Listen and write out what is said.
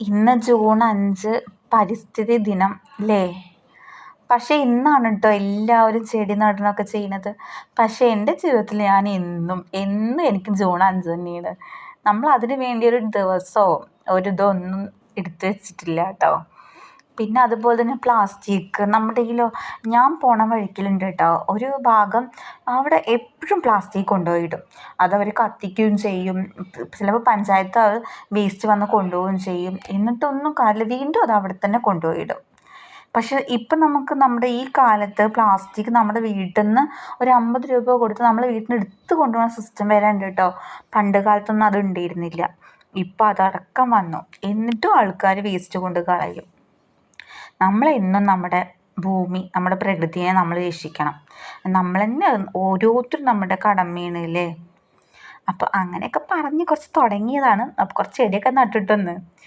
ഇന്ന് ജൂൺ 5 പരിസ്ഥിതി ദിനം അല്ലേ? പക്ഷേ ഇന്നാണ് കേട്ടോ എല്ലാവരും ചെടി നടണമൊക്കെ ചെയ്യുന്നത്. പക്ഷേ എൻ്റെ ജീവിതത്തിൽ ഞാൻ എന്നും എനിക്ക് ജൂൺ 5 തന്നെയാണ്. നമ്മൾ അതിന് വേണ്ടി ഒരു ദിവസമോ ഇതൊന്നും എടുത്തു വെച്ചിട്ടില്ല കേട്ടോ. പിന്നെ അതുപോലെ തന്നെ പ്ലാസ്റ്റിക് നമ്മുടെ ഞാൻ പോണ വഴിക്കലുണ്ട് കേട്ടോ ഒരു ഭാഗം, അവിടെ എപ്പോഴും പ്ലാസ്റ്റിക് കൊണ്ടുപോയിടും. അതവർ കത്തിക്കുകയും ചെയ്യും. ചിലപ്പോൾ പഞ്ചായത്ത് വേസ്റ്റ് വന്ന് കൊണ്ടുപോവുകയും ചെയ്യും. എന്നിട്ടൊന്നും കാര്യമില്ല, വീണ്ടും അത് അവിടെ തന്നെ കൊണ്ടുപോയിടും. പക്ഷേ ഇപ്പം നമുക്ക് നമ്മുടെ ഈ കാലത്ത് പ്ലാസ്റ്റിക് നമ്മുടെ വീട്ടിൽ നിന്ന് ഒരു 50 രൂപ കൊടുത്ത് നമ്മളെ വീട്ടിൽ നിന്ന് എടുത്ത് കൊണ്ടുപോകുന്ന സിസ്റ്റം വരെ ഉണ്ട് കേട്ടോ. പണ്ട് കാലത്തൊന്നും അത് ഉണ്ടായിരുന്നില്ല. ഇപ്പം അതടക്കം വന്നു. എന്നിട്ടും ആൾക്കാർ വേസ്റ്റ് കൊണ്ട് കളയും. നമ്മളെന്നും നമ്മുടെ ഭൂമി, നമ്മുടെ പ്രകൃതിയെ നമ്മൾ രക്ഷിക്കണം. നമ്മൾ തന്നെ ഓരോരുത്തരും നമ്മുടെ കടമയാണ് അല്ലേ? അപ്പോൾ അങ്ങനെയൊക്കെ പറഞ്ഞ് കുറച്ച് തുടങ്ങിയതാണ്. അപ്പോൾ കുറച്ച് ചെടിയൊക്കെ നട്ടിട്ടൊന്ന്